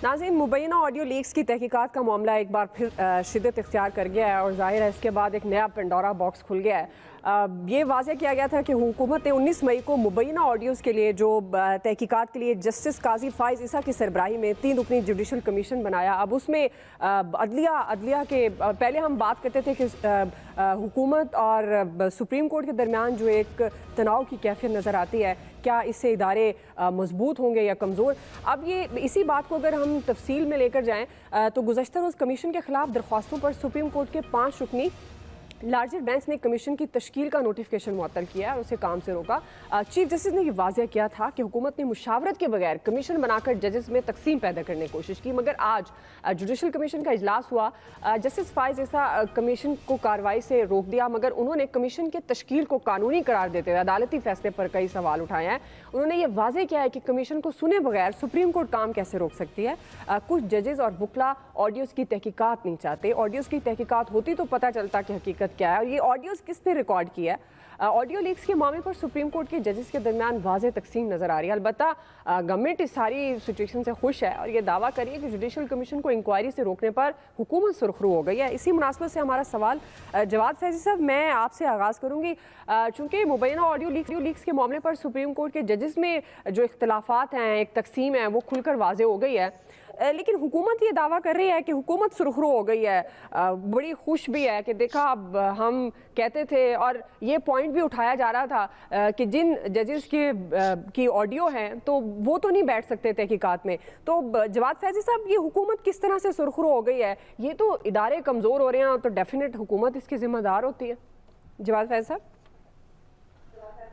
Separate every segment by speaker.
Speaker 1: नाज़रीन, मुबैना audio leaks की तहकीकात का मामला एक बार फिर शिद्दत इख्तियार कर गया है और ज़ाहिर है इसके बाद एक नया पेंडोरा बॉक्स खुल गया है। ये वाज़ेह किया गया था कि हुकूमत ने 19 मई को मुबैना ऑडियोज़ के लिए जो तहकीकात के लिए जस्टिस काजी फ़ाइज़ ईसा की सरबराही में 3 रुकनी जुडिशल कमीशन बनाया। अब उसमें अदलिया के पहले हम बात करते थे कि हुकूमत और सुप्रीम कोर्ट के दरमियान जो एक तनाव की कैफियत नज़र आती है, क्या इससे इदारे मजबूत होंगे या कमज़ोर। अब ये इसी बात को अगर हम तफसील में लेकर जाएँ तो गुज़श्ता रोज़ कमीशन के ख़िलाफ़ दरख्वास्तों पर सुप्रीम कोर्ट के 5 रुकनी लार्जर बेंच ने कमीशन की तश्कील का नोटिफिकेशन मुअत्तल किया और उसे काम से रोका। चीफ जस्टिस ने यह वाज़ेह किया था कि हुकूमत ने मुशावरत के बगैर कमीशन बनाकर जजेस में तकसीम पैदा करने की कोशिश की, मगर आज जुडिशल कमीशन का इजलास हुआ। जस्टिस फ़ाइज़ ईसा कमीशन को कार्रवाई से रोक दिया, मगर उन्होंने कमीशन के तश्कील को कानूनी करार देते हुए अदालती फैसले पर कई सवाल उठाए हैं। उन्होंने ये वाज़ेह किया है कि कमीशन को सुने बगैर सुप्रीम कोर्ट काम कैसे रोक सकती है। कुछ जजेस और वकला ऑडियोज़ की तहकीकात नहीं चाहते। ऑडियोज़ की तहकीकात होती तो पता चलता कि हकीकत क्या है और ये ऑडियोज़ किसने रिकॉर्ड किया है। ऑडियो लीक्स के मामले पर सुप्रीम कोर्ट के जजेस के दरमियान वाज़ेह तकसीम नज़र आ रही है। अलबत्ता गवर्नमेंट इस सारी सिचुएशन से खुश है और ये दावा करी है कि जुडिशल कमीशन को इंक्वायरी से रोकने पर हुकूमत सुरखरू हो गई है। इसी मुनासबत से हमारा सवाल जवाद फैज़ी साहब, मैं आपसे आगाज़ करूँगी। चूँकि मुबैना ऑडियो लीक्स के मामले पर सुप्रीम कोर्ट के जजेस में जो इख्तलाफात हैं, एक तकसीम है, वो खुलकर वाज़ेह हो गई है, लेकिन हुकूमत ये दावा कर रही है कि हुकूमत सुरखरू हो गई है। बड़ी खुश भी है कि देखा, अब हम कहते थे और ये पॉइंट भी उठाया जा रहा था कि जिन जजेस की ऑडियो हैं तो वो तो नहीं बैठ सकते तहकीकात में। तो जवाद फैज़ी साहब, ये हुकूमत किस तरह से सुरखरू हो गई है? ये तो इदारे कमज़ोर हो रहे हैं तो डेफिनेट हुकूमत इसकी ज़िम्मेदार होती है। जवाद फैज़ी साहब,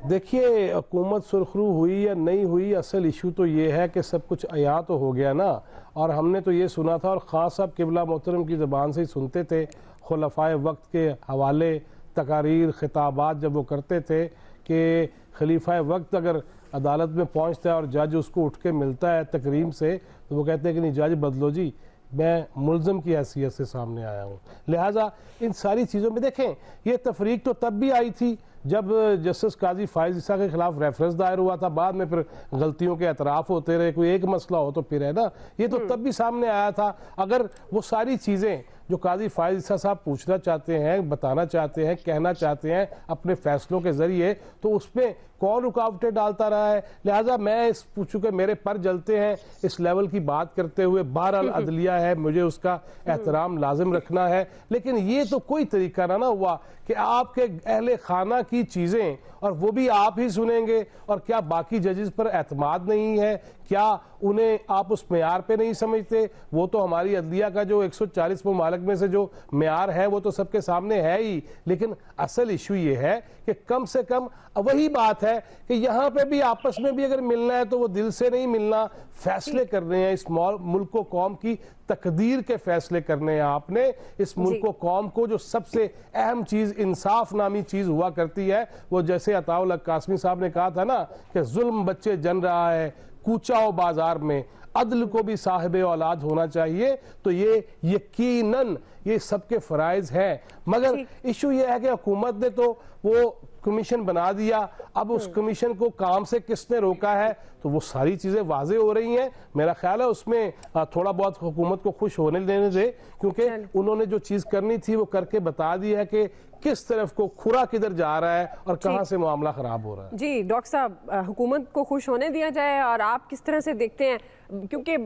Speaker 2: देखिए, हुकूमत सुरखरू हुई या नहीं हुई, असल इशू तो ये है कि सब कुछ अया तो हो गया ना। और हमने तो ये सुना था और ख़ास साहब किबला मोहतरम की ज़बान से ही सुनते थे, खुलफ़ाए वक्त के हवाले तकारीर खिताबात जब वो करते थे कि खलीफा वक्त अगर अदालत में पहुँचता है और जज उसको उठ के मिलता है तकरीम से, तो वो कहते हैं कि नहीं जज बदलो जी, मैं मुल्ज़म की हैसियत से सामने आया हूँ। लिहाजा इन सारी चीज़ों में देखें, ये तफरीक तो तब भी आई थी जब जस्टिस काजी फ़ाइज़ ईसा के खिलाफ रेफरेंस दायर हुआ था। बाद में फिर गलतियों के एतराफ़ होते रहे, कोई एक मसला हो तो फिर है ना, ये तो तब भी सामने आया था। अगर वो सारी चीज़ें जो काजी फ़ाइज़ ईसा साहब पूछना चाहते हैं, बताना चाहते हैं, कहना चाहते हैं अपने फैसलों के ज़रिए, तो उसमें कौन रुकावटें डालता रहा है। लिहाजा मैं इस पूछूँ कि मेरे पर जलते हैं इस लेवल की बात करते हुए। बहरहाल अदलिया है, मुझे उसका एहतराम लाजिम रखना है, लेकिन ये तो कोई तरीका ना हुआ कि आपके अहले खाना की चीज़ें और वो भी आप ही सुनेंगे। और क्या बाकी जजेस पर एतमाद नहीं है? क्या उन्हें आप उस मेयार पे नहीं समझते? वो तो हमारी अदलिया का जो 140 ममालिक में से जो मेयार है वो तो सबके सामने है ही। लेकिन असल इशू ये है कि कम से कम वही बात है कि यहाँ पे भी आपस में भी अगर मिलना है तो वो दिल से नहीं मिलना, फैसले करने हैं। इस मुल्क को कौम की तकदीर के फैसले करने हैं आपने। इस मुल्क को कौम को जो सबसे अहम चीज़ इंसाफ नामी चीज़ हुआ करती है, वो जैसे अताउल हक कासमी साहब ने कहा था ना कि जुल्म बच्चे जन रहा है कूचा हो बाजार में, अदल को भी साहिब औलाद होना चाहिए। तो ये यकीनन ये सबके फ़राइज़ हैं, मगर इशू ये है कि हुकूमत ने तो वो कमीशन बना दिया। अब उस कमीशन को काम से किसने रोका है? तो वो सारी चीज़ें वाज़ेह हो रही हैं। मेरा ख्याल है उसमें थोड़ा बहुत हुकूमत को खुश होने देने दे, क्योंकि उन्होंने जो चीज़ करनी थी वो करके बता दी है कि किस तरफ को खुरा किधर जा रहा है और कहां से मामला खराब हो रहा है।
Speaker 1: जी डॉक्टर साहब, हुकूमत को खुश होने दिया जाए और आप किस तरह से देखते हैं? क्योंकि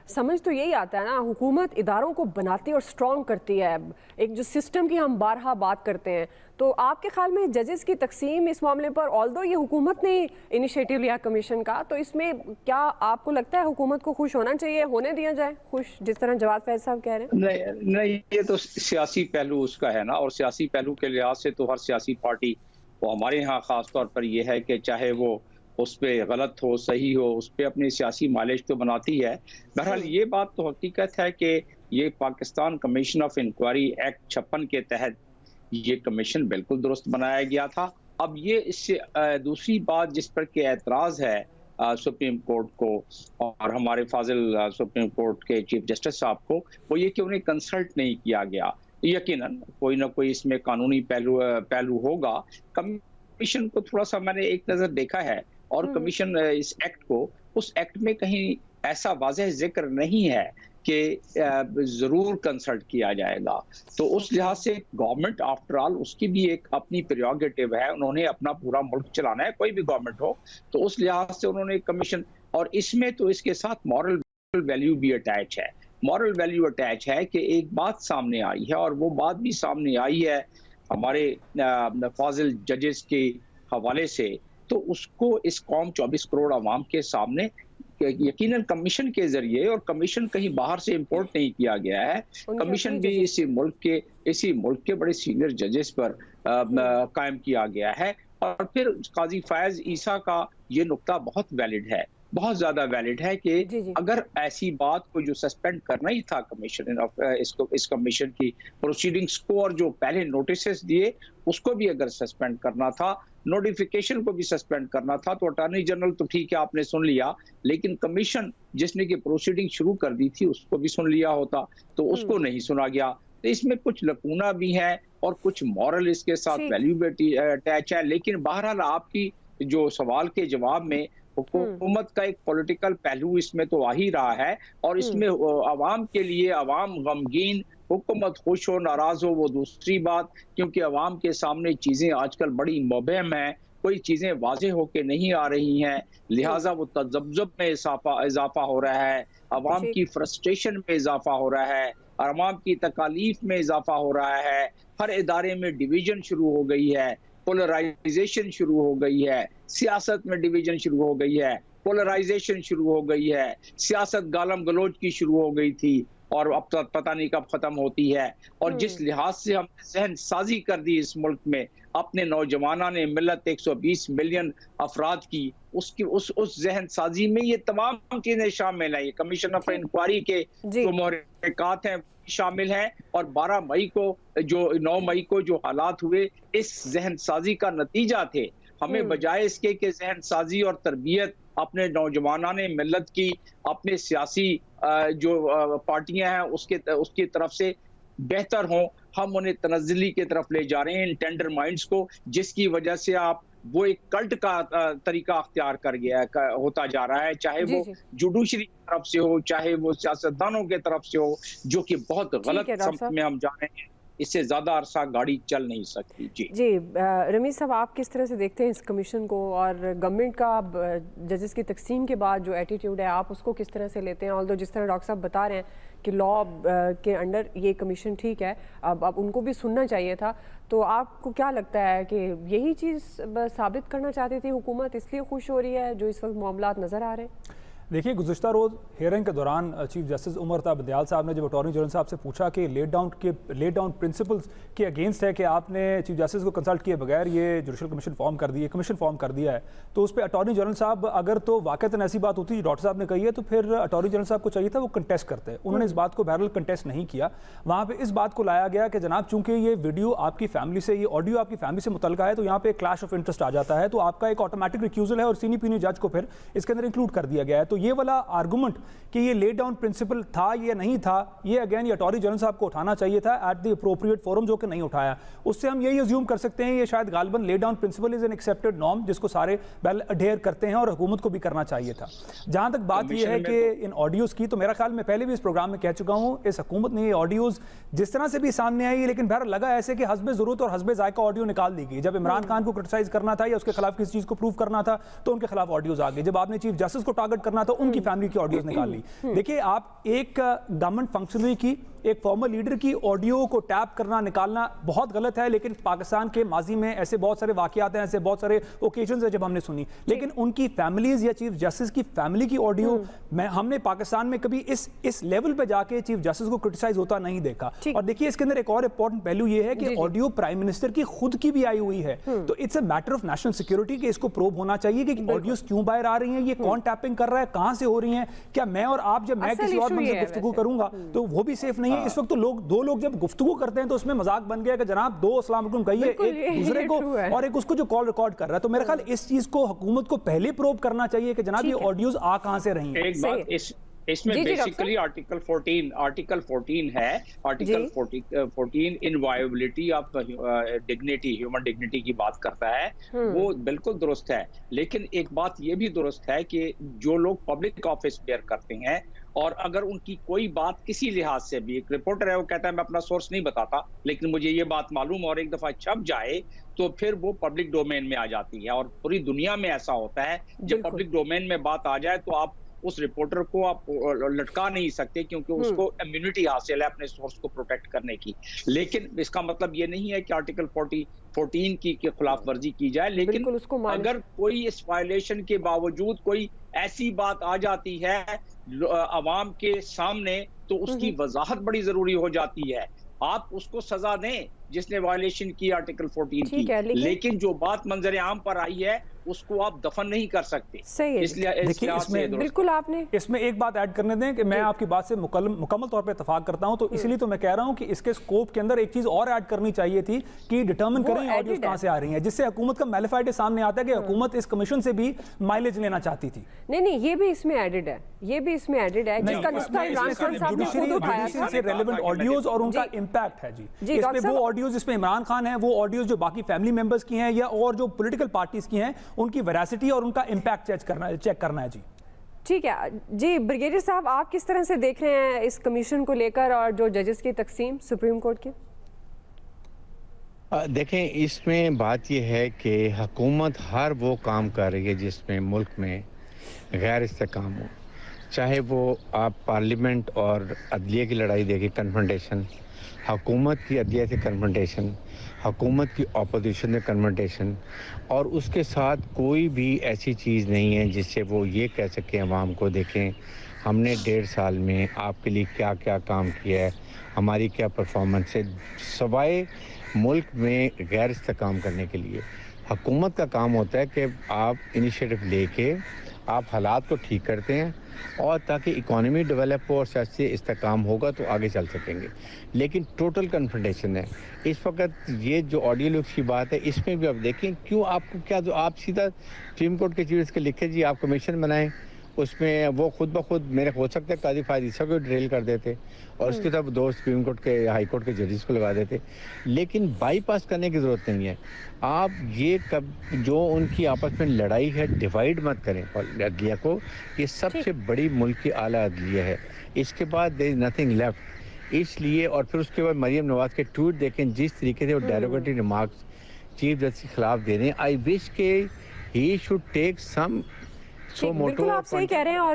Speaker 1: समझ तो यही आता है ना, हुकूमत इदारों को बनाती और स्ट्रॉन्ग करती है, एक जो सिस्टम की हम बारहा बात करते हैं। तो आपके ख्याल में जजेस की तकसीम इस मामले पर, ऑल्दो ये हुकूमत ने इनिशिएटिव लिया कमीशन का, तो इसमें क्या आपको लगता है हुकूमत को खुश होना चाहिए, होने दिया जाए खुश, जिस तरह जवाद फैज़ साहब कह रहे हैं?
Speaker 3: नहीं, ये तो सियासी पहलू उसका है ना, और सियासी पहलू के लिहाज से तो हर सियासी पार्टी, वो हमारे यहाँ खास तौर पर यह है कि चाहे वो उस पर गलत हो सही हो, उस पर अपनी सियासी मालिश तो बनाती है। बहरहाल ये बात तो हकीकत है कि ये Pakistan commission of inquiry act 56 के तहत ये कमीशन बिल्कुल दुरुस्त बनाया गया था। अब ये इससे दूसरी बात जिस पर के एतराज़ है सुप्रीम कोर्ट को और हमारे फाजिल सुप्रीम कोर्ट के चीफ जस्टिस साहब को, वो ये कि उन्हें कंसल्ट नहीं किया गया। यकीनन कोई ना कोई इसमें कानूनी पहलू होगा। कमीशन को थोड़ा सा मैंने एक नज़र देखा है और कमीशन इस एक्ट को, उस एक्ट में कहीं ऐसा वाज़ेह जिक्र नहीं है कि जरूर कंसल्ट किया जाएगा। तो उस लिहाज से गवर्नमेंट आफ्टर ऑल उसकी भी एक अपनी प्रेरोगेटिव है, उन्होंने अपना पूरा मुल्क चलाना है, कोई भी गवर्नमेंट हो, तो उस लिहाज से उन्होंने एक कमीशन, और इसमें तो इसके साथ मॉरल वैल्यू भी अटैच है। मॉरल वैल्यू अटैच है कि एक बात सामने आई है, और वो बात भी सामने आई है हमारे फाजिल जजेस के हवाले से, तो उसको इस कौम 24 करोड़ आवाम के सामने यकीनन कमीशन के जरिए, और कमीशन कहीं बाहर से इंपोर्ट नहीं किया गया है, कमीशन भी इसी मुल्क के बड़े सीनियर जजेस पर कायम किया गया है। और फिर काजी फैज ईसा का ये नुक्ता बहुत वैलिड है, बहुत ज्यादा वैलिड है कि अगर ऐसी बात को जो सस्पेंड करना ही था कमीशन इस कमीशन की प्रोसीडिंग्स को, और जो पहले नोटिस दिए उसको भी अगर सस्पेंड करना था, नोटिफिकेशन को भी सस्पेंड करना था, तो अटॉर्नी जनरल तो ठीक है आपने सुन लिया, लेकिन कमीशन जिसने की प्रोसीडिंग शुरू कर दी थी उसको भी सुन लिया होता, तो उसको नहीं सुना गया। तो इसमें कुछ लकूना भी है और कुछ मॉरल इसके साथ वैल्यू भी अटैच है। लेकिन बहरहाल आपकी जो सवाल के जवाब में हुकूमत का एक पॉलिटिकल पहलू इसमें तो आ ही रहा है, और इसमें अवाम के लिए अवाम गमगीन, हुकूमत खुश हो नाराज हो वो दूसरी बात, क्योंकि अवाम के सामने चीजें आजकल बड़ी मुबहम हैं, कोई चीजें वाज़ेह होके नहीं आ रही हैं, लिहाजा वो तज़ब्ज़ुब में इजाफा हो रहा है, अवाम की फ्रस्ट्रेशन में इजाफा हो रहा है, अवाम की तकालीफ में इजाफा हो रहा है, हर इदारे में डिवीजन शुरू हो गई है, पोलराइजेशन शुरू हो गई है, सियासत में डिवीजन शुरू हो गई है, पोलराइजेशन शुरू हो गई है, सियासत गालम गलोच की शुरू हो गई थी और अब तक पता नहीं कब खत्म होती है। और जिस लिहाज से हमने जहन साजी कर दी इस मुल्क में, अपने नौजवानों ने मिलत 120 मिलियन अफराद की, उसकी उस जहन साजी में ये तमाम चीजें शामिल हैं। ये कमीशन ऑफ इंक्वायरी के जो महरकात हैं शामिल हैं, और 12 मई को जो 9 मई को जो हालात हुए इस जहन साजी का नतीजा थे। हमें बजाय इसके कि जहन साजी और तरबियत अपने नौजवानों ने मिलत की, अपने सियासी जो पार्टियां हैं उसकी तरफ से बेहतर हों, हम उन्हें तनज़्ज़ुली की तरफ ले जा रहे हैं, इन टेंडर माइंड्स को, जिसकी वजह से आप वो एक कल्ट का तरीका अख्तियार कर गया होता जा रहा है, चाहे वो जुडिशरी की तरफ से हो, चाहे वो सियासतदानों की तरफ से हो, जो कि बहुत गलत समत में हम जा रहे हैं। इससे ज्यादा अरसा गाड़ी चल नहीं सकती। जी
Speaker 1: रमीज साहब, आप किस तरह से देखते हैं इस कमीशन को, और गवर्नमेंट का जजेस की तकसीम के बाद जो एटीट्यूड है आप उसको किस तरह से लेते हैं? ऑल्दो जिस तरह डॉक्टर साहब बता रहे हैं कि लॉ के अंडर ये कमीशन ठीक है, अब उनको भी सुनना चाहिए था, तो आपको क्या लगता है कि यही चीज़ साबित करना चाहती थी हुकूमत, इसलिए खुश हो रही है जो इस वक्त मामलात नज़र आ रहे हैं?
Speaker 4: देखिए, गुज़िश्ता रोज़ हियरिंग के दौरान चीफ जस्टिस उमर ता बंदयाल साहब ने जब अटॉर्नी जनरल साहब से पूछा कि लेट डाउन प्रिंसिपल्स के अगेंस्ट है कि आपने चीफ जस्टिस को कंसल्ट किए बगैर ये जुडिशल कमीशन फॉर्म कर दिया है, तो उस पर अटॉर्नी जनरल साहब, अगर तो वाक़तन ऐसी बात होती डॉक्टर साहब ने कही है, तो फिर अटॉर्नी जनरल साहब को चाहिए था वो कंटेस्ट करते हैं। उन्होंने इस बात को बहरहाल कंटेस्ट नहीं किया। वहाँ पर इस बात को लाया गया कि जनाब चूंकि ये वीडियो आपकी फैमिली से, ये ऑडियो आपकी फैमिली से मुतल्लिका है, तो यहाँ पे क्लैश ऑफ इंटरेस्ट आ जाता है, तो आपका एक ऑटोमेटिक रिक्यूजल है, और सीनियर पीनियर जज को फिर इसके अंदर इंक्लूड कर दिया गया है। तो ये वाला आर्गूमेंट कि ये लेट डाउन प्रिंसिपल था या नहीं था, ये अगेन ये अटॉर्नी जनरल साहब को उठाना चाहिए था एट द अप्रोप्रिएट फोरम, जो कि नहीं उठाया। उससे हम यही अज्यूम कर सकते हैं ये शायद गालिबन laid down principle is an accepted norm, जिसको सारे वेल अडेयर करते हैं, और हुकूमत को भी करना चाहिए था। जहां तक बात यह है कि इन ऑडियोज की, तो मेरा ख्याल में पहले भी इस प्रोग्राम में कह चुका हूं, इस हुकूमत ने ये ऑडियोज जिस तरह से भी सामने आई, लेकिन बहर लगा ऐसे कि हस्बे जरूरत और हस्बे जायका ऑडियो निकाल दी गई। जब इमरान खान को क्रिटिसाइज करना था या उसके खिलाफ किसी चीज को प्रूव करना था तो उनके खिलाफ ऑडियोज आ गई। जब आपने चीफ जस्टिस को टारगेट करना था उनकी फैमिली की ऑडियोज निकाल ली। देखिए, आप एक गवर्नमेंट फंक्शनरी की, एक फॉर्मर लीडर की ऑडियो को टैप करना, निकालना बहुत गलत है, लेकिन पाकिस्तान के माजी में ऐसे बहुत सारे वाकयात हैं, ऐसे बहुत सारे ओकेजन्स हैं जब हमने सुनी, लेकिन उनकी फैमिलीज या चीफ जस्टिस की फैमिली की ऑडियो हमने पाकिस्तान में कभी इस लेवल पे जाके चीफ जस्टिस को क्रिटिसाइज होता नहीं देखा। और देखिए, इसके अंदर एक और इंपॉर्टेंट पहलू ये है कि ऑडियो प्राइम मिनिस्टर की खुद की भी आई हुई है, तो it's a matter of national security कि इसको प्रोब होना चाहिए कि ऑडियोज क्यों बाहर आ रही हैं, ये कौन टैपिंग कर रहा है, कहां से हो रही हैं, क्या मैं और आप, जब मैं किसी और से गुफ्तगू करूंगा तो वो भी सेफ नहीं है। इस वक्त तो दो लोग जब गुफ्तगू करते हैं तो उसमें मजाक बन गया कि जनाब दो अस्सलाम वालेकुम कहिए एक दूसरे को, और एक उसको जो कॉल रिकॉर्ड कर रहा है। तो मेरा ख्याल इस चीज को हुकूमत को पहले प्रोब करना चाहिए कि जनाब ये ऑडियोज आ कहां से रही हैं।
Speaker 3: इसमें
Speaker 1: जी, डॉक्टर
Speaker 3: बेसिकली आर्टिकल 14 है, article 14 inviolability of dignity, human dignity की बात करता है, वो बिल्कुल दुरुस्त है। लेकिन एक बात ये भी दुरुस्त है कि जो लोग पब्लिक ऑफिस बेयर करते हैं और अगर उनकी कोई बात किसी लिहाज से भी, एक रिपोर्टर है वो कहता है मैं अपना सोर्स नहीं बताता लेकिन मुझे ये बात मालूम और एक दफा छप जाए तो फिर वो पब्लिक डोमेन में आ जाती है। और पूरी दुनिया में ऐसा होता है, जब पब्लिक डोमेन में बात आ जाए तो आप उस रिपोर्टर को आप लटका नहीं सकते क्योंकि उसको इम्यूनिटी हासिल है अपने सोर्स को प्रोटेक्ट करने की। लेकिन इसका मतलब ये नहीं है कि आर्टिकल 14 की खिलाफ वर्जी की जाए, लेकिन अगर कोई इस वायलेशन के बावजूद कोई ऐसी बात आ जाती है अवाम के सामने तो उसकी वजाहत बड़ी जरूरी हो जाती है। आप उसको सजा दें जिसने वायलेशन की आर्टिकल 14 की, लेकिन जो बात मंजर आम पर आई है उसको आप दफन नहीं कर सकते।
Speaker 1: सही है।
Speaker 4: देखिए इसमें
Speaker 1: बिल्कुल आपने
Speaker 4: इसमें एक बात ऐड करने दें कि मैं आपकी बात से मुकम्मल तौर पे इत्तेफाक करता हूं, तो इसलिए तो मैं कह रहा हूं कि इसके स्कोप के अंदर एक चीज और ऐड करनी चाहिए थी कि डिटरमिन करें ऑडियोज कहां से आ रही हैं, जिससे हुकूमत का मैलिफाइड सामने आता है कि हुकूमत इस कमीशन से भी माइलेज लेना चाहती थी।
Speaker 1: नहीं, ये भी इसमें एडेड है, ये भी इसमें एडेड है जिसका नुस्खा इमरान खान साहब ने खुद उठाया था,
Speaker 4: से रेलेवेंट ऑडियोज और उनका इंपैक्ट है। जी इसमें वो ऑडियोज जिसमें इमरान खान है, वो ऑडियोज जो बाकी फैमिली मेंबर्स की हैं या और जो पॉलिटिकल पार्टीज की हैं, उनकी वेरासिटी और उनका इंपैक्ट चेक करना है। जी
Speaker 1: ठीक है जी। ब्रिगेडियर साहब, आप किस तरह से देख रहे हैं इस कमीशन को लेकर और जो जजेस की तकसीम सुप्रीम कोर्ट के?
Speaker 5: देखें, इसमें बात यह है कि हुकूमत हर वो काम कर रही है जिसमें मुल्क में गैर इस्तेकाम हो, चाहे वो आप पार्लियामेंट और अदलिया की लड़ाई देखें, कन्फ्रंटेशन, हुकूमत की अदलिया से कन्फ्रंटेशन, हुकूमत की अपोजिशन से कन्फ्रंटेशन, और उसके साथ कोई भी ऐसी चीज़ नहीं है जिससे वो ये कह सकें अवाम को, देखें हमने 1.5 साल में आपके लिए क्या क्या काम किया है, हमारी क्या परफॉर्मेंस है, सवाए मुल्क में गैर इस्तेकाम करने के लिए। हुकूमत का काम होता है कि आप इनिशिएटिव लेके आप हालात को ठीक करते हैं और ताकि इकॉनमी डेवलप हो और सियासी इस्तेकाम होगा तो आगे चल सकेंगे। लेकिन टोटल कन्फ्रंटेशन है इस वक्त। ये जो ऑडियो लुक्स की बात है, इसमें भी आप देखें क्यों आपको क्या, जो आप सीधा सुप्रीम कोर्ट के चीफ के लिखे जी आप कमीशन बनाएं, उसमें वो खुद ब खुद मेरे हो सकता है काजी फायदा को ड्रिल कर देते और उसके साथ 2 सुप्रीम कोर्ट के हाई कोर्ट के जजेस को लगा देते। लेकिन बाईपास करने की ज़रूरत नहीं है। आप ये जो उनकी आपस में लड़ाई है, डिवाइड मत करें अदलिया को। ये सबसे बड़ी मुल्क की आला अदलिया है, इसके बाद देयर इज नथिंग लेफ्ट। इसलिए और फिर उसके बाद मरियम नवाज के ट्वीट देखें, जिस तरीके से वो डेरोगेटरी रिमार्क्स चीफ जस्टिस के खिलाफ दे रहे हैं। आई विश के ही शुड टेक सम
Speaker 1: बिल्कुल आप सही कह रहे हैं। और